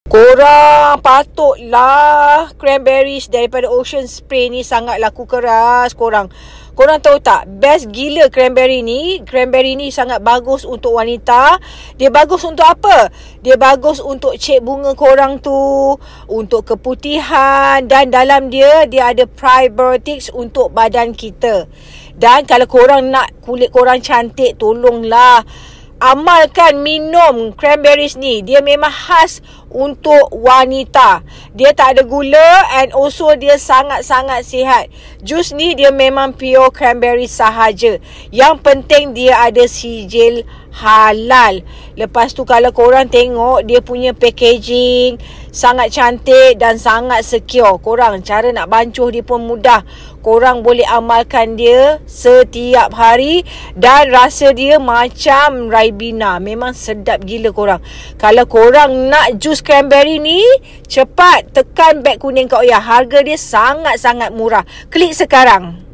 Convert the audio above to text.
Korang patutlah cranberries daripada Ocean Spray ni sangat laku keras korang. Korang tahu tak, best gila cranberry ni. Cranberry ni sangat bagus untuk wanita. Dia bagus untuk apa? Dia bagus untuk cek bunga korang tu, untuk keputihan, dan dalam dia ada probiotics untuk badan kita. Dan kalau korang nak kulit korang cantik, tolonglah amalkan minum cranberries ni. Dia memang khas untuk wanita. Dia tak ada gula and also dia sangat-sangat sihat. Jus ni dia memang pure cranberry sahaja. Yang penting dia ada sijil halal. Lepas tu kalau korang tengok dia punya packaging sangat cantik dan sangat secure. Korang cara nak bancuh dia pun mudah. Korang boleh amalkan dia setiap hari dan rasa dia macam Ribena. Memang sedap gila korang. Kalau korang nak jus cranberry ni, cepat tekan beg kuning Kak Oya. Harga dia sangat-sangat murah. Klik sekarang.